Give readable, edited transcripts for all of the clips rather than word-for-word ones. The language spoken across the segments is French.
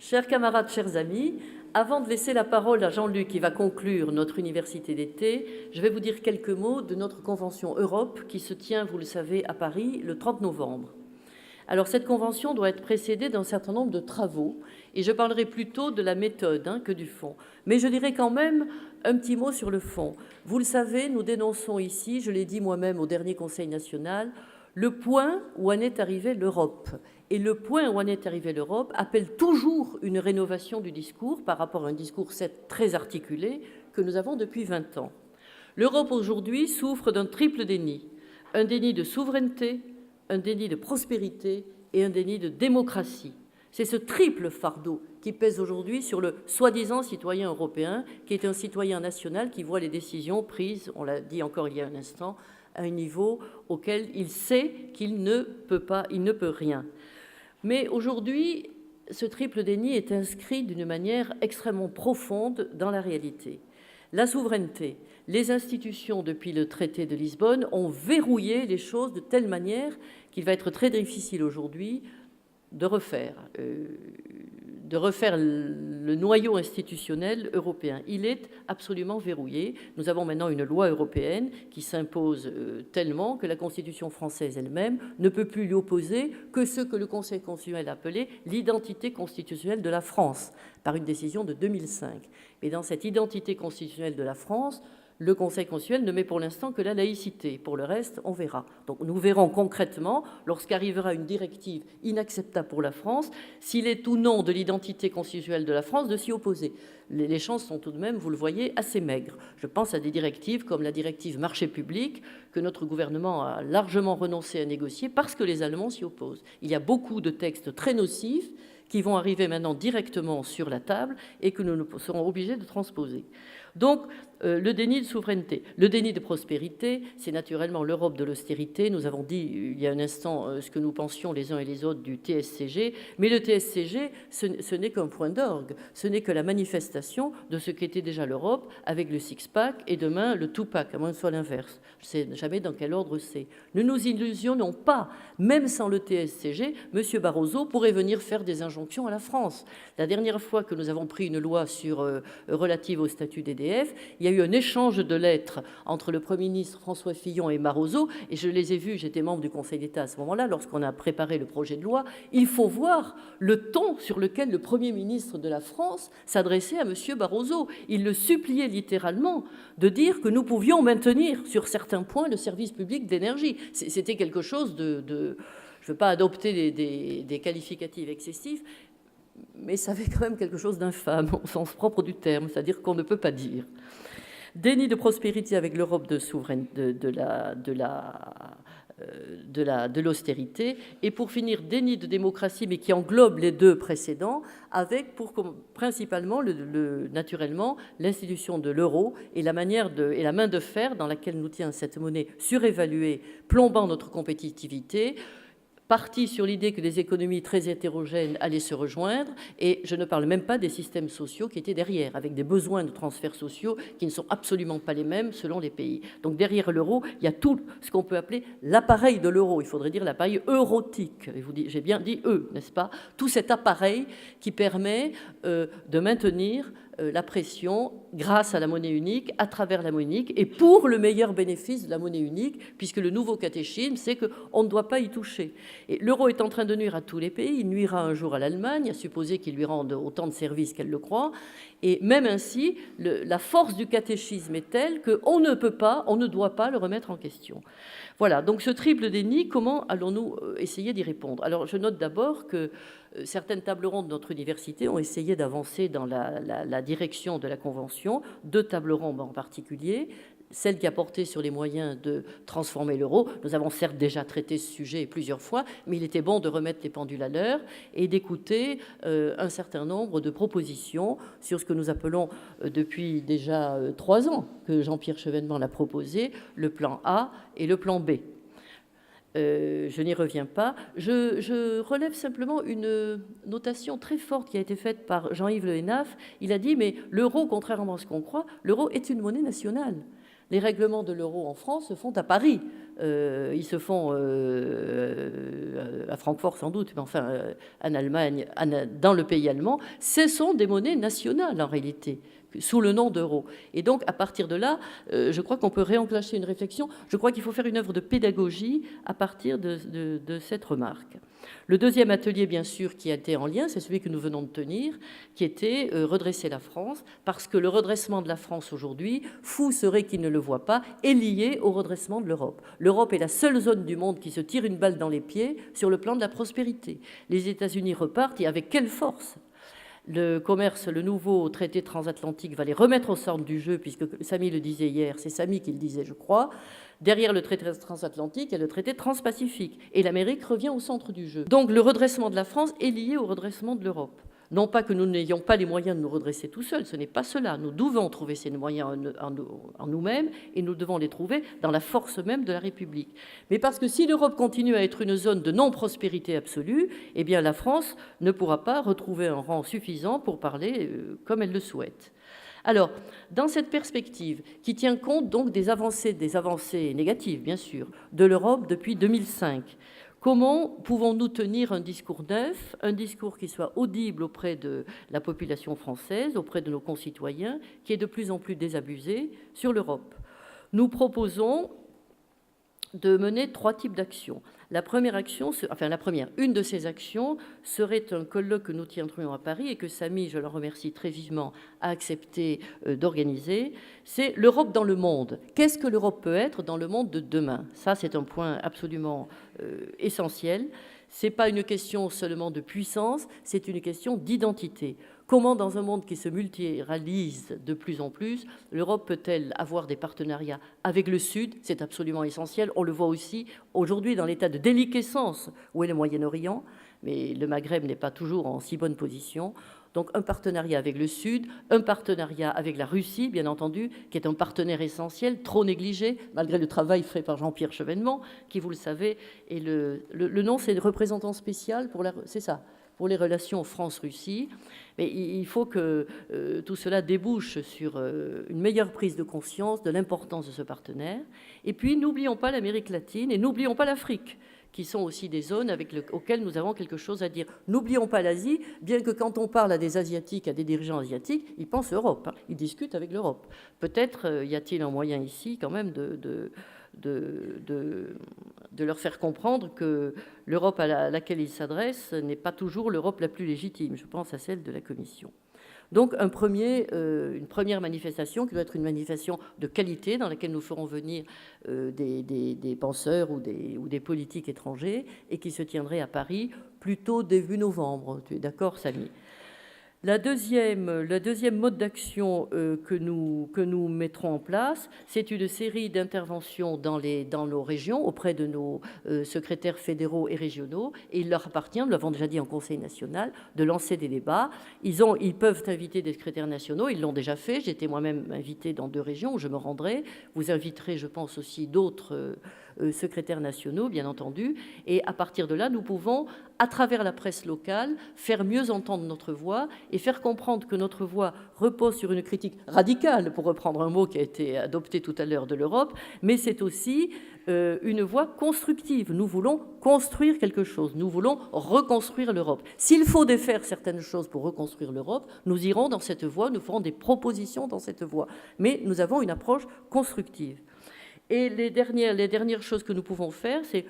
Chers camarades, chers amis, avant de laisser la parole à Jean-Luc qui va conclure notre université d'été, je vais vous dire quelques mots de notre convention Europe qui se tient, vous le savez, à Paris le 30 novembre. Alors cette convention doit être précédée d'un certain nombre de travaux et je parlerai plutôt de la méthode que du fond. Mais je dirai quand même un petit mot sur le fond. Vous le savez, nous dénonçons ici, je l'ai dit moi-même au dernier Conseil national, le point où en est arrivée l'Europe. Et le point où en est arrivée l'Europe appelle toujours une rénovation du discours par rapport à un discours très articulé que nous avons depuis 20 ans. L'Europe aujourd'hui souffre d'un triple déni. Un déni de souveraineté, un déni de prospérité et un déni de démocratie. C'est ce triple fardeau qui pèse aujourd'hui sur le soi-disant citoyen européen, qui est un citoyen national qui voit les décisions prises, on l'a dit encore il y a un instant, à un niveau auquel il sait qu'il ne peut pas, il ne peut rien. Mais aujourd'hui, ce triple déni est inscrit d'une manière extrêmement profonde dans la réalité. La souveraineté, les institutions, depuis le traité de Lisbonne, ont verrouillé les choses de telle manière qu'il va être très difficile aujourd'hui de refaire le noyau institutionnel européen. Il est absolument verrouillé. Nous avons maintenant une loi européenne qui s'impose tellement que la Constitution française elle-même ne peut plus lui opposer que ce que le Conseil constitutionnel a appelé l'identité constitutionnelle de la France, par une décision de 2005. Mais dans cette identité constitutionnelle de la France, le Conseil constitutionnel ne met pour l'instant que la laïcité. Pour le reste, on verra. Donc nous verrons concrètement, lorsqu'arrivera une directive inacceptable pour la France, s'il est ou non de l'identité constitutionnelle de la France de s'y opposer. Les chances sont tout de même, vous le voyez, assez maigres. Je pense à des directives comme la directive marché public, que notre gouvernement a largement renoncé à négocier parce que les Allemands s'y opposent. Il y a beaucoup de textes très nocifs qui vont arriver maintenant directement sur la table et que nous serons obligés de transposer. Donc, le déni de souveraineté. Le déni de prospérité, c'est naturellement l'Europe de l'austérité. Nous avons dit il y a un instant ce que nous pensions les uns et les autres du TSCG, mais le TSCG, ce n'est qu'un point d'orgue, ce n'est que la manifestation de ce qu'était déjà l'Europe avec le six-pack et demain le two-pack, à moins que ce soit l'inverse. Je ne sais jamais dans quel ordre c'est. Ne nous illusionnons pas, même sans le TSCG, M. Barroso pourrait venir faire des injonctions à la France. La dernière fois que nous avons pris une loi relative au statut d'EDF, il y a eu un échange de lettres entre le Premier ministre François Fillon et Barroso, et je les ai vus, j'étais membre du Conseil d'État à ce moment-là, lorsqu'on a préparé le projet de loi. Il faut voir le ton sur lequel le Premier ministre de la France s'adressait à M. Barroso. Il le suppliait littéralement de dire que nous pouvions maintenir sur certains points le service public d'énergie. C'était quelque chose de je ne veux pas adopter des qualificatifs excessifs, mais ça avait quand même quelque chose d'infâme, au sens propre du terme, c'est-à-dire qu'on ne peut pas dire. Déni de prospérité avec l'Europe de l'austérité. Et pour finir, déni de démocratie, mais qui englobe les deux précédents, avec principalement, naturellement, l'institution de l'euro et la main de fer dans laquelle nous tient cette monnaie surévaluée, plombant notre compétitivité, parti sur l'idée que des économies très hétérogènes allaient se rejoindre, et je ne parle même pas des systèmes sociaux qui étaient derrière, avec des besoins de transferts sociaux qui ne sont absolument pas les mêmes selon les pays. Donc derrière l'euro, il y a tout ce qu'on peut appeler l'appareil de l'euro, il faudrait dire l'appareil eurotique, j'ai bien dit n'est-ce pas? Tout cet appareil qui permet de maintenir la pression grâce à la monnaie unique, à travers la monnaie unique, et pour le meilleur bénéfice de la monnaie unique, puisque le nouveau catéchisme, c'est qu'on ne doit pas y toucher. Et l'euro est en train de nuire à tous les pays, il nuira un jour à l'Allemagne, à supposer qu'il lui rende autant de services qu'elle le croit, et même ainsi, la force du catéchisme est telle qu'on ne peut pas, on ne doit pas le remettre en question. Voilà, donc ce triple déni, comment allons-nous essayer d'y répondre? Alors je note d'abord que certaines tables rondes de notre université ont essayé d'avancer dans la direction de la Convention, 2 tables rondes en particulier, celle qui a porté sur les moyens de transformer l'euro. Nous avons certes déjà traité ce sujet plusieurs fois, mais il était bon de remettre les pendules à l'heure et d'écouter un certain nombre de propositions sur ce que nous appelons depuis déjà 3 ans, que Jean-Pierre Chevènement l'a proposé, le plan A et le plan B. Je n'y reviens pas. Je relève simplement une notation très forte qui a été faite par Jean-Yves Le Hénaff. Il a dit, mais l'euro, contrairement à ce qu'on croit, l'euro est une monnaie nationale. Les règlements de l'euro en France se font à Paris. Ils se font à Francfort sans doute, mais enfin en Allemagne, dans le pays allemand. Ce sont des monnaies nationales en réalité, sous le nom d'euro. Et donc, à partir de là, je crois qu'on peut réenclencher une réflexion. Je crois qu'il faut faire une œuvre de pédagogie à partir de cette remarque. Le deuxième atelier, bien sûr, qui a été en lien, c'est celui que nous venons de tenir, qui était redresser la France, parce que le redressement de la France aujourd'hui, fou serait qu'il ne le voit pas, est lié au redressement de l'Europe. L'Europe est la seule zone du monde qui se tire une balle dans les pieds sur le plan de la prospérité. Les États-Unis repartent, et avec quelle force ? Le commerce, le nouveau traité transatlantique va les remettre au centre du jeu, puisque Samy le disait hier, c'est Samy qui le disait, je crois. Derrière le traité transatlantique, il y a le traité transpacifique. Et l'Amérique revient au centre du jeu. Donc le redressement de la France est lié au redressement de l'Europe. Non pas que nous n'ayons pas les moyens de nous redresser tout seuls, ce n'est pas cela. Nous devons trouver ces moyens en nous-mêmes et nous devons les trouver dans la force même de la République. Mais parce que si l'Europe continue à être une zone de non-prospérité absolue, eh bien la France ne pourra pas retrouver un rang suffisant pour parler comme elle le souhaite. Alors, dans cette perspective, qui tient compte donc des avancées négatives, bien sûr, de l'Europe depuis 2005, comment pouvons-nous tenir un discours neuf, un discours qui soit audible auprès de la population française, auprès de nos concitoyens, qui est de plus en plus désabusé sur l'Europe ? Nous proposons de mener 3 types d'actions. La première action, une de ces actions serait un colloque que nous tiendrions à Paris et que Samy, je le remercie très vivement, a accepté d'organiser. C'est l'Europe dans le monde. Qu'est-ce que l'Europe peut être dans le monde de demain ? Ça, c'est un point absolument essentiel. Ce n'est pas une question seulement de puissance, c'est une question d'identité. Comment, dans un monde qui se multilateralise de plus en plus, l'Europe peut-elle avoir des partenariats avec le Sud ? C'est absolument essentiel. On le voit aussi aujourd'hui dans l'état de déliquescence où est le Moyen-Orient, mais le Maghreb n'est pas toujours en si bonne position. Donc un partenariat avec le Sud, un partenariat avec la Russie, bien entendu, qui est un partenaire essentiel, trop négligé, malgré le travail fait par Jean-Pierre Chevènement, qui, vous le savez, est le nom, c'est le représentant spécial pour les relations France-Russie. Mais il faut que tout cela débouche sur une meilleure prise de conscience de l'importance de ce partenaire. Et puis, n'oublions pas l'Amérique latine et n'oublions pas l'Afrique, qui sont aussi des zones auxquelles nous avons quelque chose à dire. N'oublions pas l'Asie, bien que quand on parle à des Asiatiques, à des dirigeants asiatiques, ils pensent Europe, hein, ils discutent avec l'Europe. Peut-être y a-t-il un moyen ici quand même de leur faire comprendre que l'Europe à laquelle ils s'adressent n'est pas toujours l'Europe la plus légitime. Je pense à celle de la Commission. Donc une première manifestation qui doit être une manifestation de qualité dans laquelle nous ferons venir des penseurs ou des politiques étrangers et qui se tiendrait à Paris plutôt début novembre. Tu es d'accord, Samy ? Le deuxième mode d'action que nous mettrons en place, c'est une série d'interventions dans nos régions auprès de nos secrétaires fédéraux et régionaux. Et il leur appartient, nous l'avons déjà dit en Conseil national, de lancer des débats. Ils peuvent inviter des secrétaires nationaux, ils l'ont déjà fait. J'étais moi-même invitée dans 2 régions où je me rendrai. Vous inviterez, je pense, aussi d'autres secrétaires nationaux, bien entendu. Et à partir de là, nous pouvons, à travers la presse locale, faire mieux entendre notre voix et faire comprendre que notre voix repose sur une critique radicale, pour reprendre un mot qui a été adopté tout à l'heure de l'Europe, mais c'est aussi une voix constructive. Nous voulons construire quelque chose, nous voulons reconstruire l'Europe. S'il faut défaire certaines choses pour reconstruire l'Europe, nous irons dans cette voie, nous ferons des propositions dans cette voie. Mais nous avons une approche constructive. Et les dernières choses que nous pouvons faire, c'est,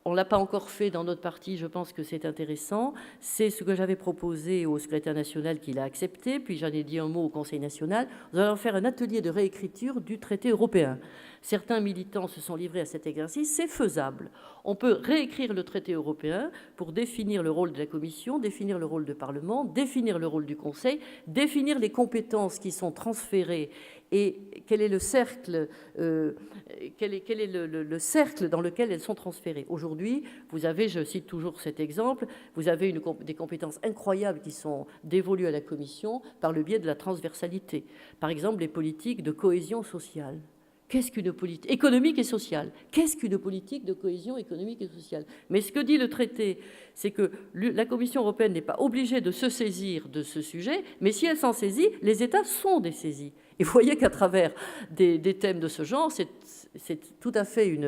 on ne l'a pas encore fait dans notre parti, je pense que c'est intéressant, c'est ce que j'avais proposé au secrétaire national qui l'a accepté, puis j'en ai dit un mot au Conseil national. Nous allons faire un atelier de réécriture du traité européen. Certains militants se sont livrés à cet exercice, c'est faisable. On peut réécrire le traité européen pour définir le rôle de la Commission, définir le rôle du Parlement, définir le rôle du Conseil, définir les compétences qui sont transférées et quel est le cercle, le cercle dans lequel elles sont transférées. Aujourd'hui, vous avez, je cite toujours cet exemple, vous avez des compétences incroyables qui sont dévolues à la Commission par le biais de la transversalité. Par exemple, les politiques de cohésion sociale. Qu'est-ce qu'une politique économique et sociale? Qu'est-ce qu'une politique de cohésion économique et sociale? Mais ce que dit le traité, c'est que la Commission européenne n'est pas obligée de se saisir de ce sujet, mais si elle s'en saisit, les États sont dessaisis. Et vous voyez qu'à travers des thèmes de ce genre, c'est tout à fait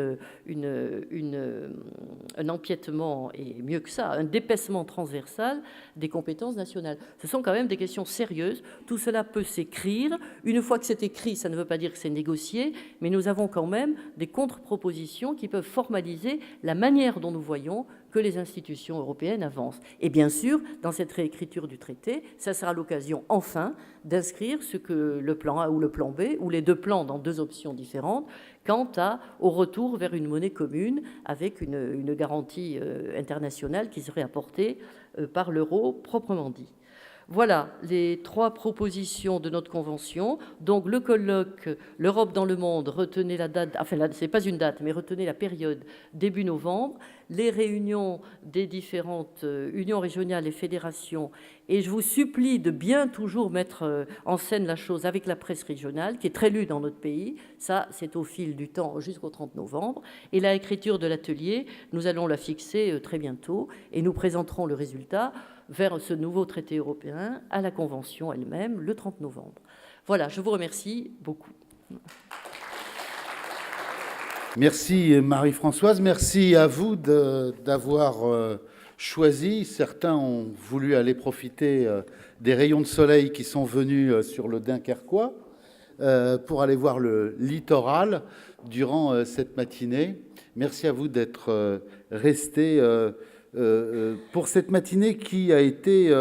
un empiètement, et mieux que ça, un dépaissement transversal des compétences nationales. Ce sont quand même des questions sérieuses. Tout cela peut s'écrire. Une fois que c'est écrit, ça ne veut pas dire que c'est négocié, mais nous avons quand même des contre-propositions qui peuvent formaliser la manière dont nous voyons que les institutions européennes avancent. Et bien sûr, dans cette réécriture du traité, ça sera l'occasion, enfin, d'inscrire ce que le plan A ou le plan B, ou les deux plans dans deux options différentes, quant au retour vers une monnaie commune avec une garantie internationale qui serait apportée par l'euro proprement dit. Voilà les 3 propositions de notre convention. Donc le colloque L'Europe dans le monde, retenez la date, enfin c'est pas une date, mais retenez la période début novembre, les réunions des différentes unions régionales et fédérations, et je vous supplie de bien toujours mettre en scène la chose avec la presse régionale, qui est très lue dans notre pays, ça c'est au fil du temps jusqu'au 30 novembre, et la écriture de l'atelier, nous allons la fixer très bientôt, et nous présenterons le résultat vers ce nouveau traité européen à la Convention elle-même le 30 novembre. Voilà, je vous remercie beaucoup. Merci Marie-Françoise, merci à vous d'avoir choisi. Certains ont voulu aller profiter des rayons de soleil qui sont venus sur le Dunkerquois pour aller voir le littoral durant cette matinée. Merci à vous d'être restés pour cette matinée qui a été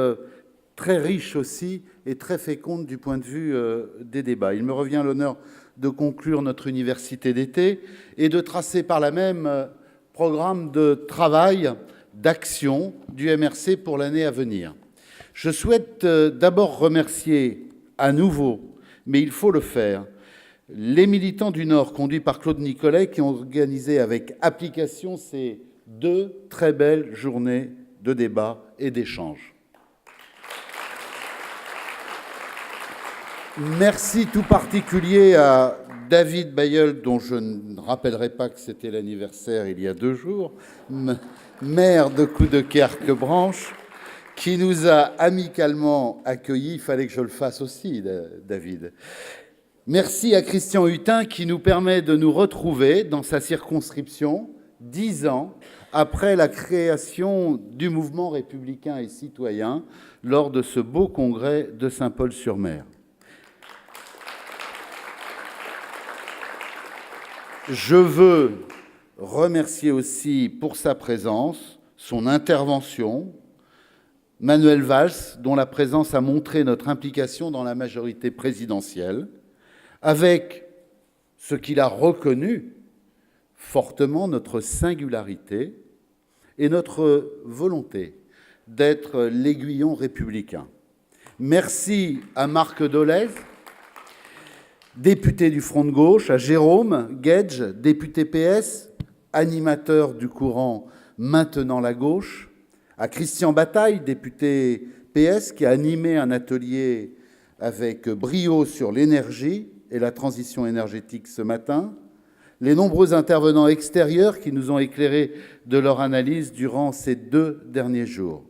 très riche aussi et très féconde du point de vue des débats. Il me revient l'honneur de conclure notre université d'été et de tracer par là même programme de travail, d'action du MRC pour l'année à venir. Je souhaite d'abord remercier à nouveau, mais il faut le faire, les militants du Nord conduits par Claude Nicolet qui ont organisé avec application ces 2 très belles journées de débat et d'échange. Merci tout particulier à David Bayeul, dont je ne rappellerai pas que c'était l'anniversaire il y a 2 jours, maire de Coudekerque-Branche, qui nous a amicalement accueillis. Il fallait que je le fasse aussi, David. Merci à Christian Hutin qui nous permet de nous retrouver dans sa circonscription 10 ans après la création du mouvement républicain et citoyen lors de ce beau congrès de Saint-Paul-sur-Mer. Je veux remercier aussi pour sa présence, son intervention, Manuel Valls, dont la présence a montré notre implication dans la majorité présidentielle, avec ce qu'il a reconnu fortement, notre singularité et notre volonté d'être l'aiguillon républicain. Merci à Marc Dolez, député du Front de gauche, à Jérôme Guedj, député PS, animateur du courant Maintenant la gauche, à Christian Bataille, député PS, qui a animé un atelier avec brio sur l'énergie et la transition énergétique ce matin, les nombreux intervenants extérieurs qui nous ont éclairés de leur analyse durant ces 2 derniers jours.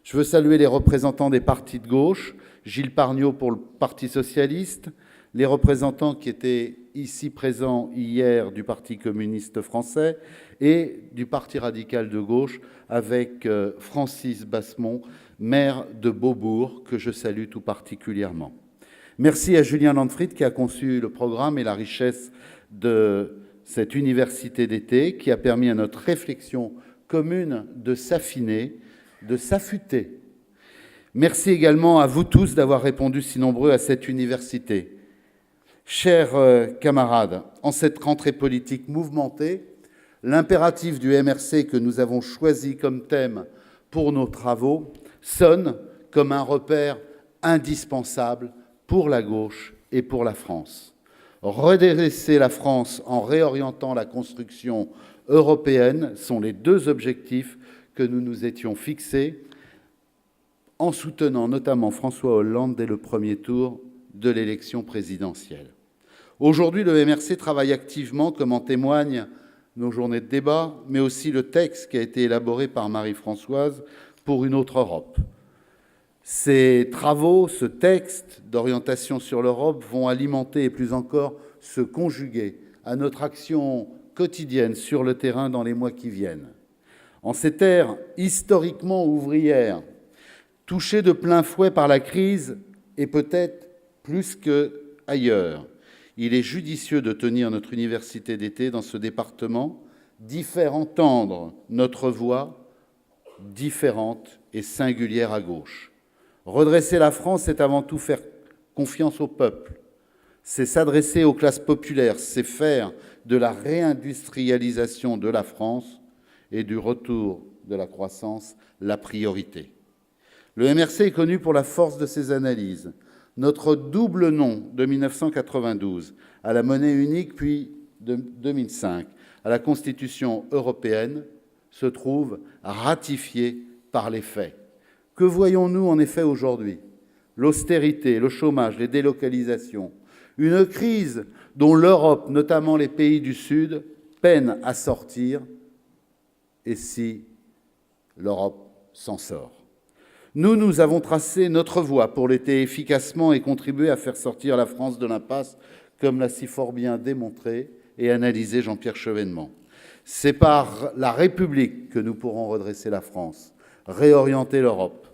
Je veux saluer les représentants des partis de gauche, Gilles Pargneaux pour le Parti socialiste, les représentants qui étaient ici présents hier du Parti communiste français et du Parti radical de gauche avec Francis Bassemont, maire de Beaubourg, que je salue tout particulièrement. Merci à Julien Landfried qui a conçu le programme et la richesse de cette université d'été qui a permis à notre réflexion commune de s'affiner, de s'affûter. Merci également à vous tous d'avoir répondu si nombreux à cette université. Chers camarades, en cette rentrée politique mouvementée, l'impératif du MRC que nous avons choisi comme thème pour nos travaux sonne comme un repère indispensable pour la gauche et pour la France. Redresser la France en réorientant la construction européenne sont les 2 objectifs que nous nous étions fixés en soutenant notamment François Hollande dès le premier tour de l'élection présidentielle. Aujourd'hui, le MRC travaille activement, comme en témoignent nos journées de débat, mais aussi le texte qui a été élaboré par Marie-Françoise pour une autre Europe. Ces travaux, ce texte d'orientation sur l'Europe vont alimenter et plus encore se conjuguer à notre action quotidienne sur le terrain dans les mois qui viennent. En ces terres historiquement ouvrières, touchées de plein fouet par la crise et peut-être plus qu'ailleurs, il est judicieux de tenir notre université d'été dans ce département, d'y faire entendre notre voix différente et singulière à gauche. Redresser la France, c'est avant tout faire confiance au peuple, c'est s'adresser aux classes populaires, c'est faire de la réindustrialisation de la France et du retour de la croissance la priorité. Le MRC est connu pour la force de ses analyses. Notre double nom de 1992 à la monnaie unique, puis de 2005 à la Constitution européenne, se trouve ratifié par les faits. Que voyons-nous en effet aujourd'hui? L'austérité, le chômage, les délocalisations, une crise dont l'Europe, notamment les pays du Sud, peine à sortir, et si l'Europe s'en sort. Nous avons tracé notre voie pour l'été efficacement et contribuer à faire sortir la France de l'impasse, comme l'a si fort bien démontré et analysé Jean-Pierre Chevènement. C'est par la République que nous pourrons redresser la France, réorienter l'Europe.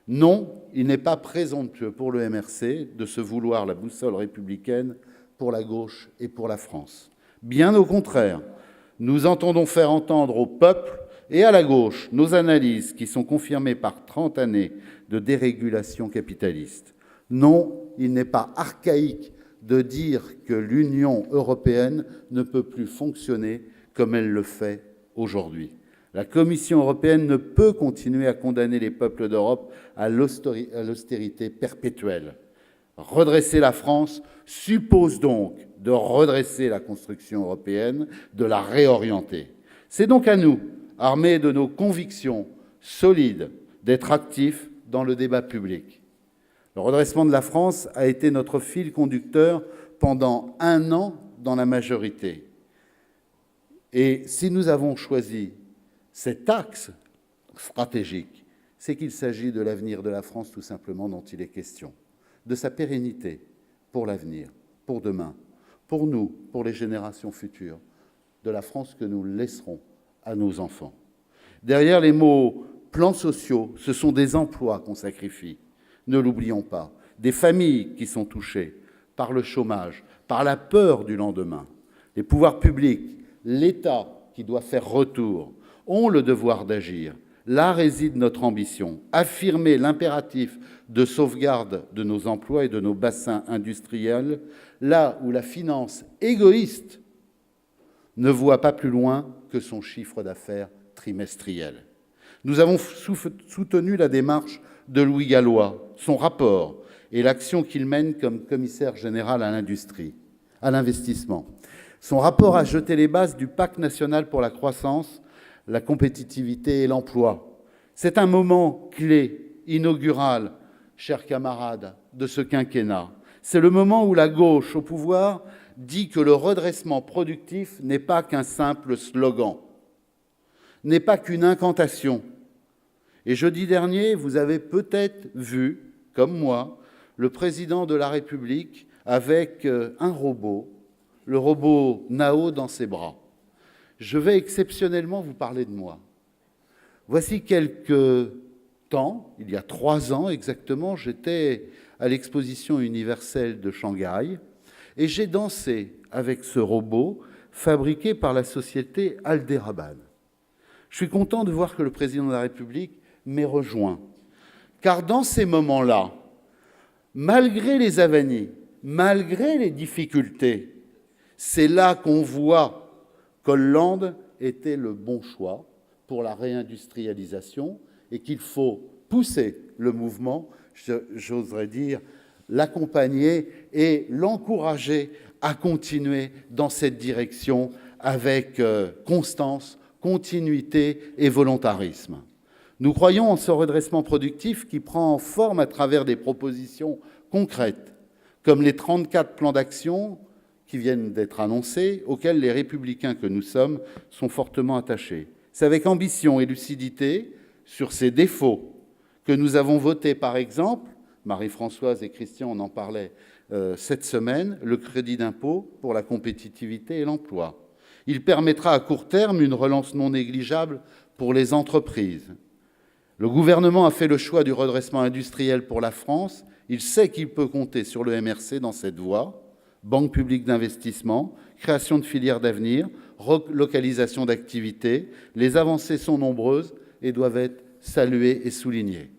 Non, il n'est pas présomptueux pour le MRC de se vouloir la boussole républicaine pour la gauche et pour la France. Bien au contraire, nous entendons faire entendre au peuple et à la gauche nos analyses qui sont confirmées par 30 années de dérégulation capitaliste. Non, il n'est pas archaïque de dire que l'Union européenne ne peut plus fonctionner comme elle le fait aujourd'hui. La Commission européenne ne peut continuer à condamner les peuples d'Europe à l'austérité perpétuelle. Redresser la France suppose donc de redresser la construction européenne, de la réorienter. C'est donc à nous, armés de nos convictions solides, d'être actifs dans le débat public. Le redressement de la France a été notre fil conducteur pendant 1 an dans la majorité. Et si nous avons choisi cet axe stratégique, c'est qu'il s'agit de l'avenir de la France tout simplement dont il est question, de sa pérennité pour l'avenir, pour demain, pour nous, pour les générations futures, de la France que nous laisserons à nos enfants. Derrière les mots « plans sociaux », ce sont des emplois qu'on sacrifie, ne l'oublions pas, des familles qui sont touchées par le chômage, par la peur du lendemain. Les pouvoirs publics, l'État qui doit faire retour, ont le devoir d'agir. Là réside notre ambition, affirmer l'impératif de sauvegarde de nos emplois et de nos bassins industriels, là où la finance égoïste ne voit pas plus loin que son chiffre d'affaires trimestriel. Nous avons soutenu la démarche de Louis Gallois, son rapport et l'action qu'il mène comme commissaire général à l'industrie, à l'investissement. Son rapport a jeté les bases du Pacte national pour la croissance, la compétitivité et l'emploi. C'est un moment clé, inaugural, chers camarades, de ce quinquennat. C'est le moment où la gauche au pouvoir dit que le redressement productif n'est pas qu'un simple slogan, n'est pas qu'une incantation. Et jeudi dernier, vous avez peut-être vu, comme moi, le président de la République avec un robot, le robot Nao dans ses bras. Je vais exceptionnellement vous parler de moi. Voici quelques temps, il y a 3 ans exactement, j'étais à l'exposition universelle de Shanghai et j'ai dansé avec ce robot fabriqué par la société Alderaban. Je suis content de voir que le président de la République m'ait rejoint, car dans ces moments-là, malgré les avanies, malgré les difficultés, c'est là qu'on voit qu'Hollande était le bon choix pour la réindustrialisation et qu'il faut pousser le mouvement, j'oserais dire, l'accompagner et l'encourager à continuer dans cette direction avec constance, continuité et volontarisme. Nous croyons en ce redressement productif qui prend forme à travers des propositions concrètes, comme les 34 plans d'action qui viennent d'être annoncés, auxquels les républicains que nous sommes sont fortement attachés. C'est avec ambition et lucidité sur ces défauts que nous avons voté, par exemple, Marie-Françoise et Christian, on en parlait cette semaine, le crédit d'impôt pour la compétitivité et l'emploi. Il permettra à court terme une relance non négligeable pour les entreprises. Le gouvernement a fait le choix du redressement industriel pour la France. Il sait qu'il peut compter sur le MRC dans cette voie. Banque publique d'investissement, création de filières d'avenir, relocalisation d'activités. Les avancées sont nombreuses et doivent être saluées et soulignées.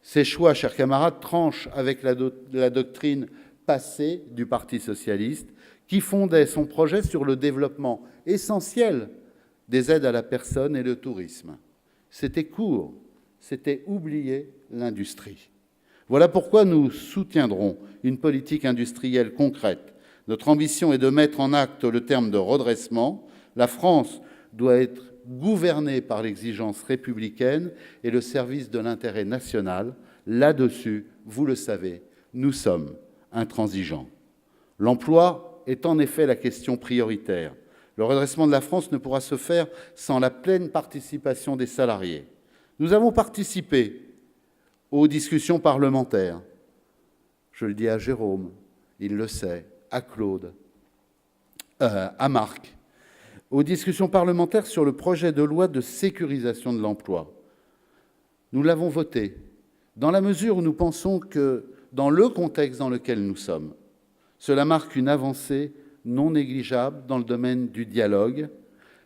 Ces choix, chers camarades, tranchent avec la doctrine passée du Parti socialiste qui fondait son projet sur le développement essentiel des aides à la personne et le tourisme. C'était court, c'était oublier l'industrie. Voilà pourquoi nous soutiendrons une politique industrielle concrète. Notre ambition est de mettre en acte le terme de redressement. La France doit être gouvernée par l'exigence républicaine et le service de l'intérêt national. Là-dessus, vous le savez, nous sommes intransigeants. L'emploi est en effet la question prioritaire. Le redressement de la France ne pourra se faire sans la pleine participation des salariés. Nous avons participé aux discussions parlementaires. Je le dis à Jérôme, il le sait, à Claude, à Marc, aux discussions parlementaires sur le projet de loi de sécurisation de l'emploi. Nous l'avons voté, dans la mesure où nous pensons que, dans le contexte dans lequel nous sommes, cela marque une avancée non négligeable dans le domaine du dialogue.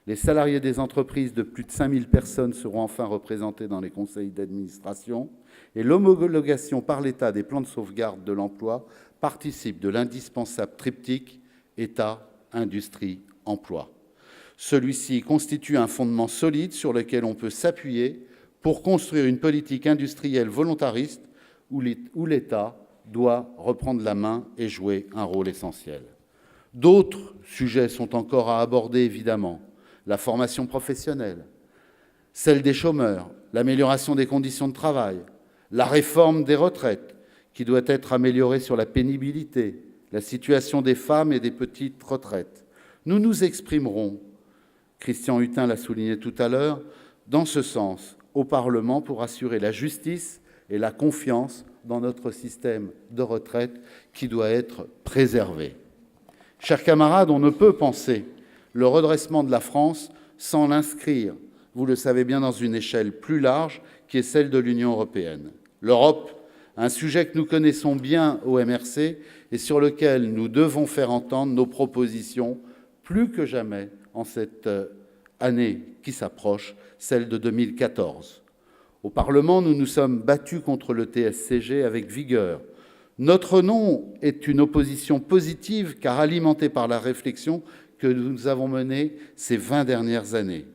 Les salariés des entreprises de plus de 5000 personnes seront enfin représentés dans les conseils d'administration et l'homologation par l'État des plans de sauvegarde de l'emploi participe de l'indispensable triptyque État, industrie, emploi. Celui-ci constitue un fondement solide sur lequel on peut s'appuyer pour construire une politique industrielle volontariste où l'État doit reprendre la main et jouer un rôle essentiel. D'autres sujets sont encore à aborder, évidemment. La formation professionnelle, celle des chômeurs, l'amélioration des conditions de travail, la réforme des retraites, qui doit être améliorée sur la pénibilité, la situation des femmes et des petites retraites. Nous nous exprimerons, Christian Hutin l'a souligné tout à l'heure, dans ce sens au Parlement pour assurer la justice et la confiance dans notre système de retraite qui doit être préservé. Chers camarades, on ne peut penser le redressement de la France sans l'inscrire, vous le savez bien, dans une échelle plus large qui est celle de l'Union européenne. L'Europe, un sujet que nous connaissons bien au MRC et sur lequel nous devons faire entendre nos propositions plus que jamais en cette année qui s'approche, celle de 2014. Au Parlement, nous nous sommes battus contre le TSCG avec vigueur. Notre non est une opposition positive car alimentée par la réflexion que nous avons menée ces 20 dernières années.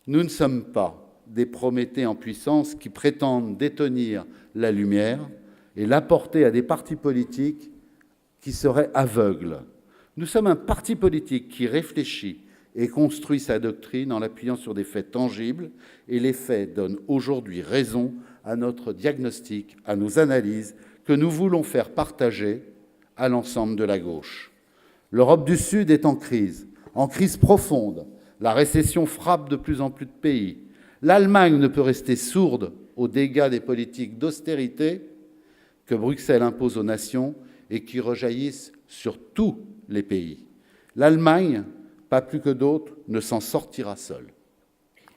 Nous ne sommes pas des Prométhées en puissance qui prétendent détenir la lumière et l'apporter à des partis politiques qui seraient aveugles. Nous sommes un parti politique qui réfléchit et construit sa doctrine en l'appuyant sur des faits tangibles, et les faits donnent aujourd'hui raison à notre diagnostic, à nos analyses, que nous voulons faire partager à l'ensemble de la gauche. L'Europe du Sud est en crise profonde. La récession frappe de plus en plus de pays. L'Allemagne ne peut rester sourde aux dégâts des politiques d'austérité que Bruxelles impose aux nations et qui rejaillissent sur tous les pays. L'Allemagne, pas plus que d'autres, ne s'en sortira seule.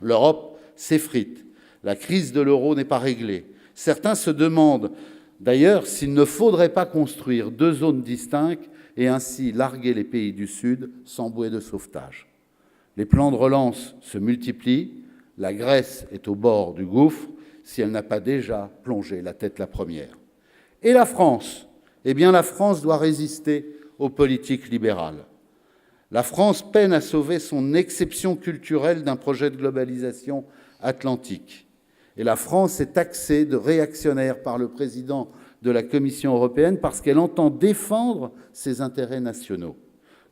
L'Europe s'effrite. La crise de l'euro n'est pas réglée. Certains se demandent d'ailleurs s'il ne faudrait pas construire deux zones distinctes et ainsi larguer les pays du Sud sans bouée de sauvetage. Les plans de relance se multiplient. La Grèce est au bord du gouffre si elle n'a pas déjà plongé la tête la première. Et la France ? Eh bien, la France doit résister aux politiques libérales. La France peine à sauver son exception culturelle d'un projet de globalisation atlantique. Et la France est taxée de réactionnaire par le président de la Commission européenne parce qu'elle entend défendre ses intérêts nationaux.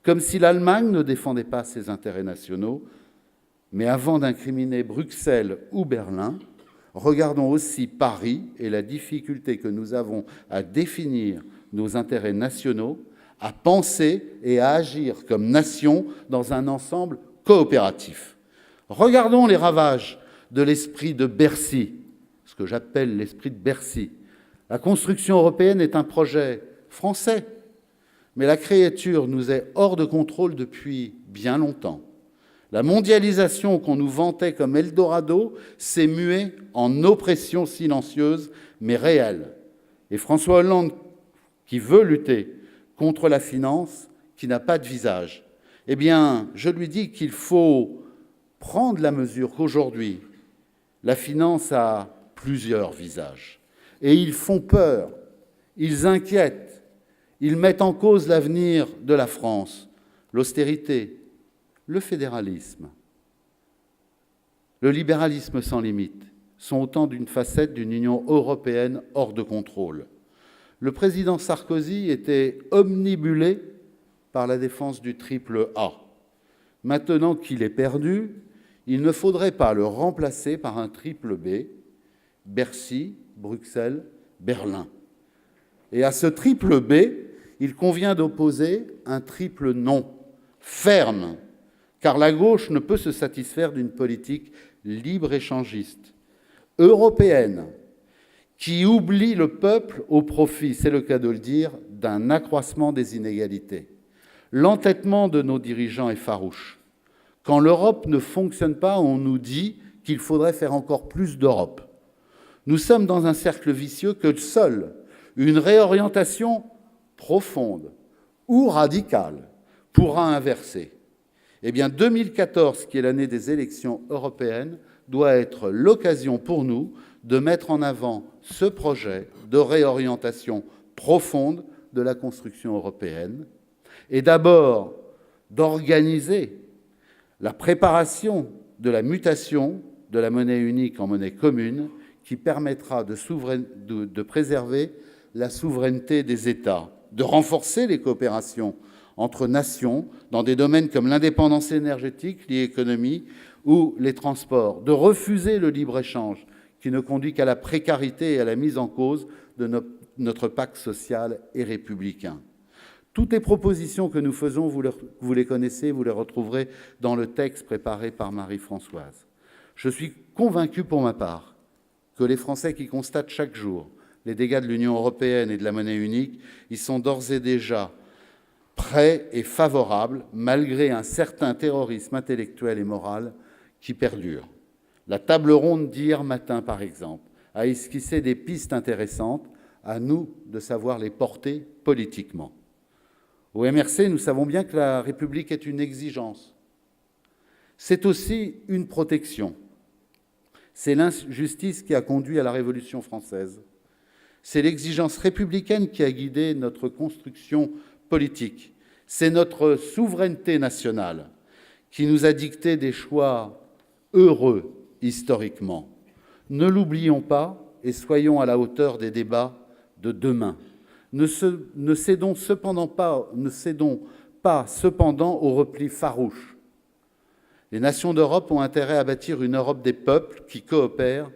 Comme si l'Allemagne ne défendait pas ses intérêts nationaux. Mais avant d'incriminer Bruxelles ou Berlin, regardons aussi Paris et la difficulté que nous avons à définir nos intérêts nationaux, à penser et à agir comme nation dans un ensemble coopératif. Regardons les ravages de l'esprit de Bercy ce que j'appelle l'esprit de Bercy. La construction européenne est un projet français, mais la créature nous est hors de contrôle depuis bien longtemps. La mondialisation qu'on nous vantait comme Eldorado s'est muée en oppression silencieuse, mais réelle. Et François Hollande, qui veut lutter contre la finance, qui n'a pas de visage, eh bien, je lui dis qu'il faut prendre la mesure qu'aujourd'hui, la finance a plusieurs visages. Et ils font peur, ils inquiètent, ils mettent en cause l'avenir de la France, l'austérité, le fédéralisme, le libéralisme sans limite sont autant d'une facette d'une Union européenne hors de contrôle. Le président Sarkozy était omnibulé par la défense du triple A. Maintenant qu'il est perdu, il ne faudrait pas le remplacer par un triple B, Bercy, Bruxelles, Berlin. Et à ce triple B, il convient d'opposer un triple non, ferme, car la gauche ne peut se satisfaire d'une politique libre-échangiste, européenne, qui oublie le peuple au profit, c'est le cas de le dire, d'un accroissement des inégalités. L'entêtement de nos dirigeants est farouche. Quand l'Europe ne fonctionne pas, on nous dit qu'il faudrait faire encore plus d'Europe. Nous sommes dans un cercle vicieux que seule une réorientation profonde ou radicale pourra inverser. Eh bien, 2014, qui est l'année des élections européennes, doit être l'occasion pour nous de mettre en avant ce projet de réorientation profonde de la construction européenne et d'abord d'organiser la préparation de la mutation de la monnaie unique en monnaie commune qui permettra de préserver la souveraineté des États, de renforcer les coopérations entre nations dans des domaines comme l'indépendance énergétique, l'économie ou les transports, de refuser le libre-échange qui ne conduit qu'à la précarité et à la mise en cause de notre pacte social et républicain. Toutes les propositions que nous faisons, vous les connaissez, vous les retrouverez dans le texte préparé par Marie-Françoise. Je suis convaincu pour ma part que les Français qui constatent chaque jour les dégâts de l'Union européenne et de la monnaie unique, ils sont d'ores et déjà prêts et favorables, malgré un certain terrorisme intellectuel et moral qui perdure. La table ronde d'hier matin, par exemple, a esquissé des pistes intéressantes, à nous de savoir les porter politiquement. Au MRC, nous savons bien que la République est une exigence. C'est aussi une protection. C'est l'injustice qui a conduit à la Révolution française. C'est l'exigence républicaine qui a guidé notre construction politique. C'est notre souveraineté nationale qui nous a dicté des choix heureux historiquement. Ne l'oublions pas et soyons à la hauteur des débats de demain. Ne cédons pas cependant au repli farouche. Les nations d'Europe ont intérêt à bâtir une Europe des peuples qui coopèrent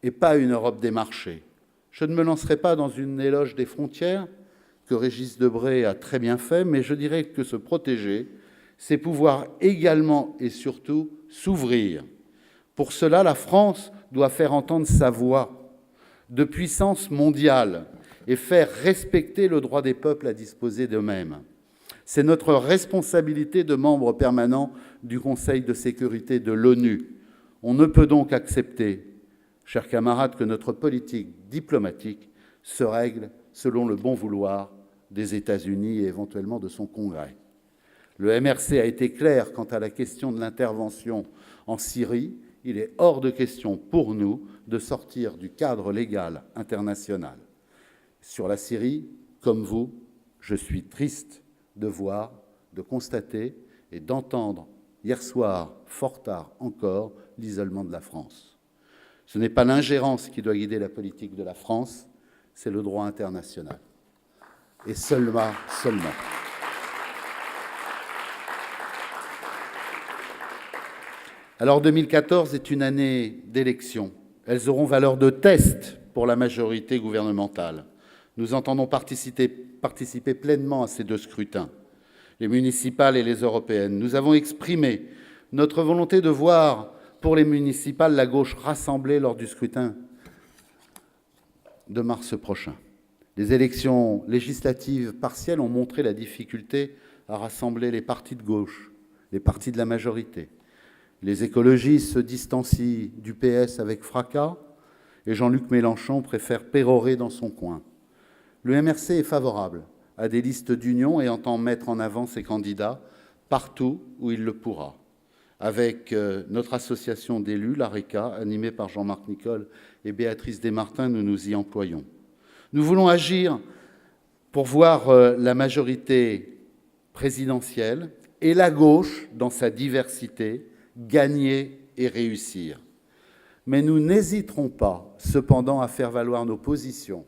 et pas une Europe des marchés. Je ne me lancerai pas dans une éloge des frontières que Régis Debray a très bien fait, mais je dirais que se protéger, c'est pouvoir également et surtout s'ouvrir. Pour cela, la France doit faire entendre sa voix de puissance mondiale et faire respecter le droit des peuples à disposer d'eux-mêmes. C'est notre responsabilité de membre permanent du Conseil de sécurité de l'ONU. On ne peut donc accepter, chers camarades, que notre politique diplomatique se règle selon le bon vouloir des États-Unis et éventuellement de son Congrès. Le MRC a été clair quant à la question de l'intervention en Syrie. Il est hors de question pour nous de sortir du cadre légal international. Sur la Syrie, comme vous, je suis triste de voir, de constater et d'entendre hier soir, fort tard encore, l'isolement de la France. Ce n'est pas l'ingérence qui doit guider la politique de la France, c'est le droit international. Et seulement. Alors 2014 est une année d'élections. Elles auront valeur de test pour la majorité gouvernementale. Nous entendons participer pleinement à ces deux scrutins, les municipales et les européennes. Nous avons exprimé notre volonté de voir pour les municipales la gauche rassemblée lors du scrutin de mars prochain. Les élections législatives partielles ont montré la difficulté à rassembler les partis de gauche, les partis de la majorité. Les écologistes se distancient du PS avec fracas et Jean-Luc Mélenchon préfère pérorer dans son coin. Le MRC est favorable à des listes d'union et entend mettre en avant ses candidats partout où il le pourra. Avec notre association d'élus, l'ARECA, animée par Jean-Marc Nicole et Béatrice Desmartins, nous nous y employons. Nous voulons agir pour voir la majorité présidentielle et la gauche, dans sa diversité, gagner et réussir. Mais nous n'hésiterons pas, cependant, à faire valoir nos positions.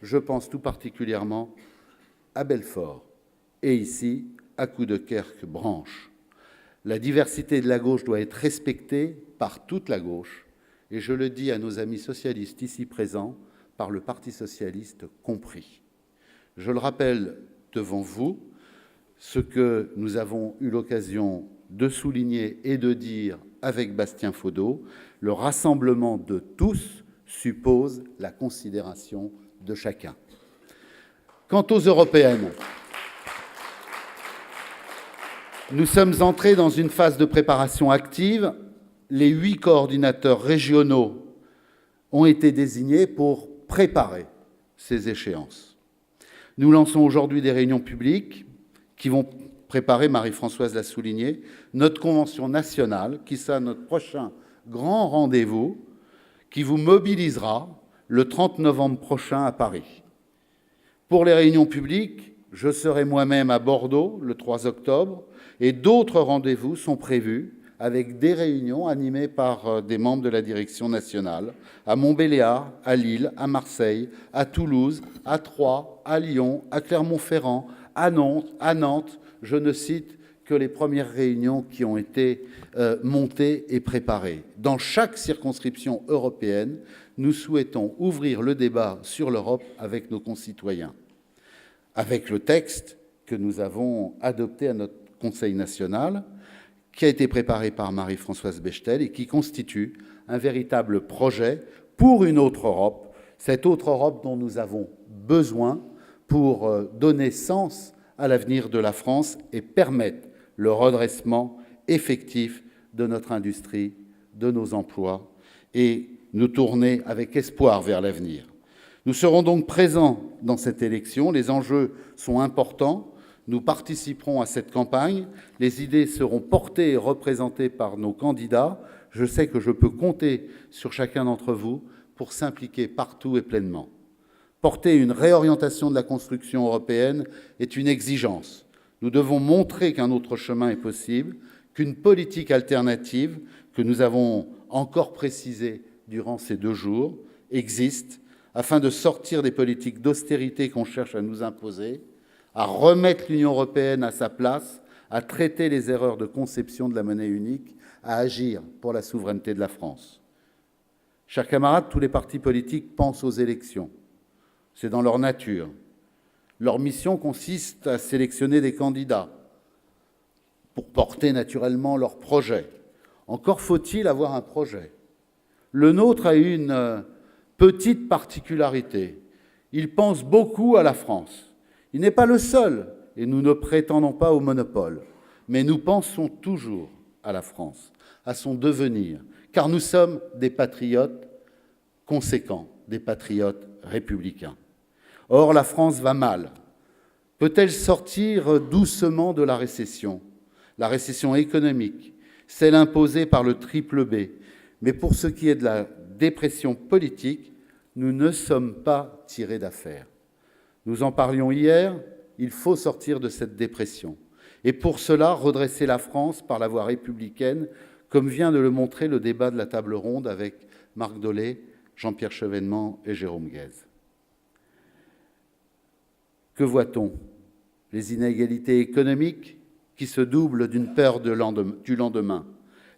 Je pense tout particulièrement à Belfort et ici à Coudekerque-Branche. La diversité de la gauche doit être respectée par toute la gauche et je le dis à nos amis socialistes ici présents, par le Parti socialiste compris. Je le rappelle devant vous, ce que nous avons eu l'occasion de souligner et de dire avec Bastien Faudeau, le rassemblement de tous suppose la considération de chacun. Quant aux européennes, nous sommes entrés dans une phase de préparation active. Les 8 coordinateurs régionaux ont été désignés pour préparer ces échéances. Nous lançons aujourd'hui des réunions publiques qui vont préparer, Marie-Françoise l'a souligné, notre convention nationale, qui sera notre prochain grand rendez-vous, qui vous mobilisera le 30 novembre prochain à Paris. Pour les réunions publiques, je serai moi-même à Bordeaux le 3 octobre et d'autres rendez-vous sont prévus avec des réunions animées par des membres de la direction nationale à Montbéliard, à Lille, à Marseille, à Toulouse, à Troyes, à Lyon, à Clermont-Ferrand, à Nantes. Je ne cite que les premières réunions qui ont été montées et préparées. Dans chaque circonscription européenne, nous souhaitons ouvrir le débat sur l'Europe avec nos concitoyens, avec le texte que nous avons adopté à notre Conseil national, qui a été préparé par Marie-Françoise Bechtel et qui constitue un véritable projet pour une autre Europe, cette autre Europe dont nous avons besoin pour donner sens à l'avenir de la France et permettre le redressement effectif de notre industrie, de nos emplois et nous tourner avec espoir vers l'avenir. Nous serons donc présents dans cette élection. Les enjeux sont importants. Nous participerons à cette campagne. Les idées seront portées et représentées par nos candidats. Je sais que je peux compter sur chacun d'entre vous pour s'impliquer partout et pleinement. Porter une réorientation de la construction européenne est une exigence. Nous devons montrer qu'un autre chemin est possible, qu'une politique alternative, que nous avons encore précisée durant ces 2 jours, existe, afin de sortir des politiques d'austérité qu'on cherche à nous imposer, à remettre l'Union européenne à sa place, à traiter les erreurs de conception de la monnaie unique, à agir pour la souveraineté de la France. Chers camarades, tous les partis politiques pensent aux élections. C'est dans leur nature. Leur mission consiste à sélectionner des candidats pour porter naturellement leur projet. Encore faut-il avoir un projet. Le nôtre a une petite particularité. Il pense beaucoup à la France. Il n'est pas le seul, et nous ne prétendons pas au monopole, mais nous pensons toujours à la France, à son devenir, car nous sommes des patriotes conséquents, des patriotes républicains. Or, la France va mal. Peut-elle sortir doucement de la récession économique, celle imposée par le triple B? Mais pour ce qui est de la dépression politique, nous ne sommes pas tirés d'affaire. Nous en parlions hier, il faut sortir de cette dépression. Et pour cela, redresser la France par la voie républicaine, comme vient de le montrer le débat de la table ronde avec Marc Dolé, Jean-Pierre Chevènement et Jérôme Guez. Que voit-on? Les inégalités économiques qui se doublent d'une peur du lendemain.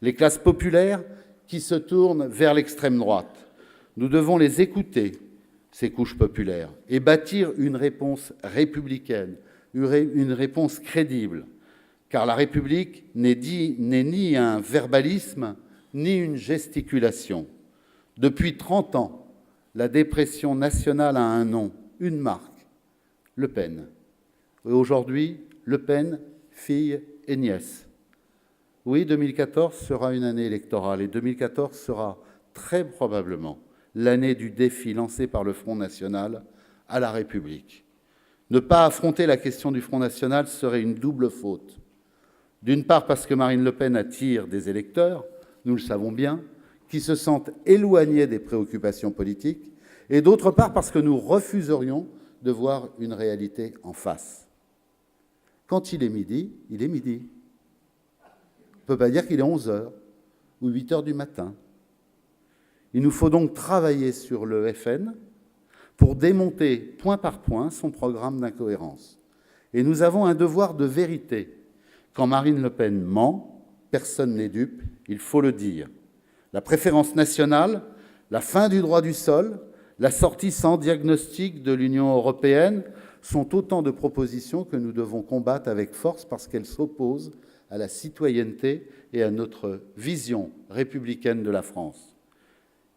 Les classes populaires qui se tournent vers l'extrême droite. Nous devons les écouter, ces couches populaires, et bâtir une réponse républicaine, une réponse crédible, car la République n'est ni un verbalisme, ni une gesticulation. Depuis 30 ans, La dépression nationale a un nom, une marque, Le Pen. Et aujourd'hui, Le Pen, fille et nièce. Oui, 2014 sera une année électorale et 2014 sera très probablement l'année du défi lancé par le Front National à la République. Ne pas affronter la question du Front National serait une double faute. D'une part parce que Marine Le Pen attire des électeurs, nous le savons bien, qui se sentent éloignés des préoccupations politiques, et d'autre part parce que nous refuserions de voir une réalité en face. Quand il est midi, il est midi. On ne peut pas dire qu'il est 11 h ou 8 h du matin. Il nous faut donc travailler sur le FN pour démonter point par point son programme d'incohérence. Et nous avons un devoir de vérité. Quand Marine Le Pen ment, personne n'est dupe, il faut le dire. La préférence nationale, la fin du droit du sol, la sortie sans diagnostic de l'Union européenne sont autant de propositions que nous devons combattre avec force parce qu'elles s'opposent à la citoyenneté et à notre vision républicaine de la France.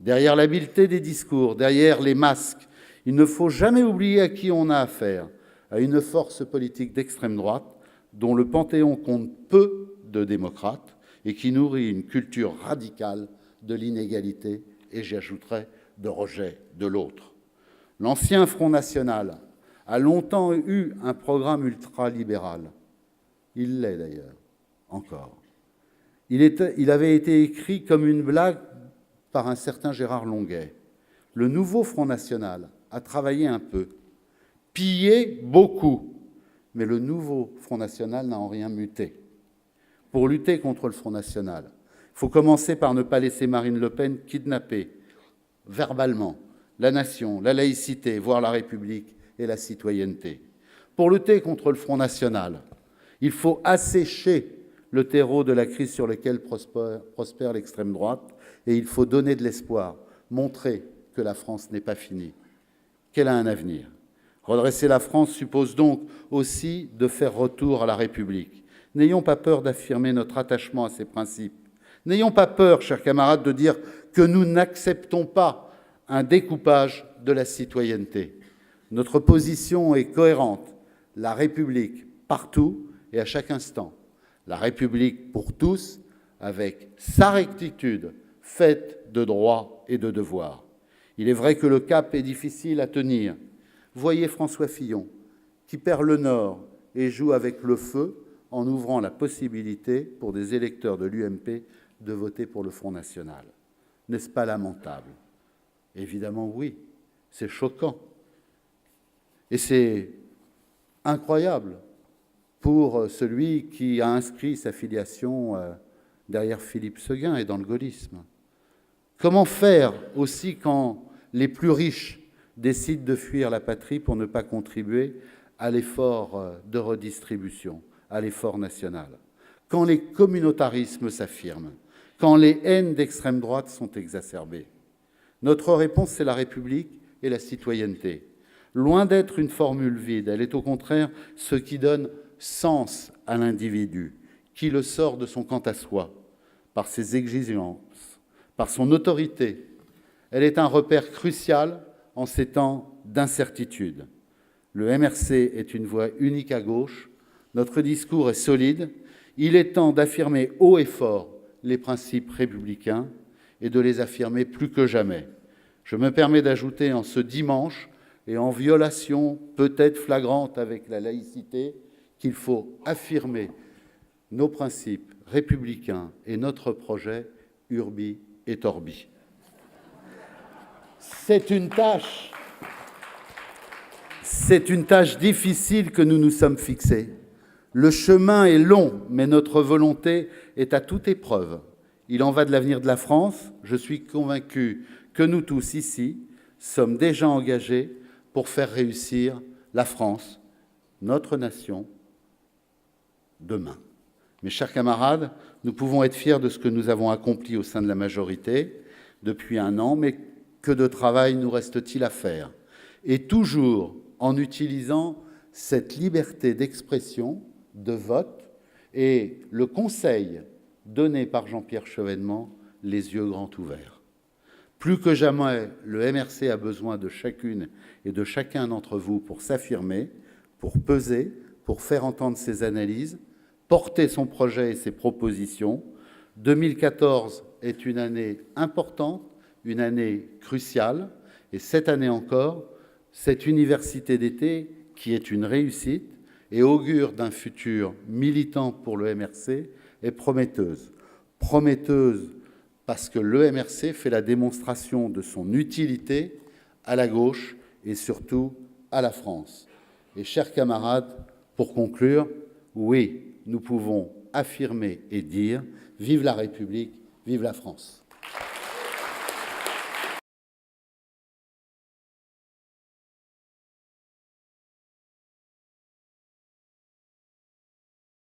Derrière l'habileté des discours, derrière les masques, il ne faut jamais oublier à qui on a affaire, à une force politique d'extrême droite dont le Panthéon compte peu de démocrates et qui nourrit une culture radicale de l'inégalité et, j'ajouterais, de rejet de l'autre. L'ancien Front National a longtemps eu un programme ultralibéral. Il l'est d'ailleurs, encore. Il avait été écrit comme une blague par un certain Gérard Longuet. Le nouveau Front National a travaillé un peu, pillé beaucoup, mais le nouveau Front National n'a en rien muté. Pour lutter contre le Front National, il faut commencer par ne pas laisser Marine Le Pen kidnapper verbalement la nation, la laïcité, voire la République et la citoyenneté. Pour lutter contre le Front National, il faut assécher le terreau de la crise sur lequel prospère l'extrême droite et il faut donner de l'espoir, montrer que la France n'est pas finie, qu'elle a un avenir. Redresser la France suppose donc aussi de faire retour à la République. N'ayons pas peur d'affirmer notre attachement à ces principes. N'ayons pas peur, chers camarades, de dire que nous n'acceptons pas un découpage de la citoyenneté. Notre position est cohérente. La République partout et à chaque instant. La République pour tous, avec sa rectitude faite de droits et de devoirs. Il est vrai que le cap est difficile à tenir. Voyez François Fillon, qui perd le Nord et joue avec le feu en ouvrant la possibilité pour des électeurs de l'UMP de voter pour le Front National. N'est-ce pas lamentable? Évidemment, oui. C'est choquant. Et c'est incroyable pour celui qui a inscrit sa filiation derrière Philippe Séguin et dans le gaullisme. Comment faire aussi quand les plus riches décident de fuir la patrie pour ne pas contribuer à l'effort de redistribution, à l'effort national? Quand les communautarismes s'affirment, quand les haines d'extrême droite sont exacerbées. Notre réponse, c'est la République et la citoyenneté. Loin d'être une formule vide, elle est au contraire ce qui donne sens à l'individu, qui le sort de son quant à soi, par ses exigences, par son autorité. Elle est un repère crucial en ces temps d'incertitude. Le MRC est une voix unique à gauche, notre discours est solide, il est temps d'affirmer haut et fort les principes républicains et de les affirmer plus que jamais. Je me permets d'ajouter en ce dimanche, et en violation peut-être flagrante avec la laïcité, qu'il faut affirmer nos principes républicains et notre projet Urbi et Orbi. C'est une tâche difficile que nous nous sommes fixée. Le chemin est long, mais notre volonté est à toute épreuve. Il en va de l'avenir de la France. Je suis convaincu que nous tous ici sommes déjà engagés pour faire réussir la France, notre nation, demain. Mes chers camarades, nous pouvons être fiers de ce que nous avons accompli au sein de la majorité depuis un an, mais que de travail nous reste-t-il à faire? Et toujours en utilisant cette liberté d'expression, de vote et le conseil donné par Jean-Pierre Chevènement, les yeux grands ouverts. Plus que jamais, le MRC a besoin de chacune et de chacun d'entre vous pour s'affirmer, pour peser, pour faire entendre ses analyses, porter son projet et ses propositions. 2014 est une année importante, une année cruciale, et cette année encore, cette université d'été, qui est une réussite et augure d'un futur militant pour le MRC, est prometteuse. Prometteuse parce que le MRC fait la démonstration de son utilité à la gauche et surtout à la France. Et chers camarades, pour conclure, oui, nous pouvons affirmer et dire « Vive la République, vive la France ».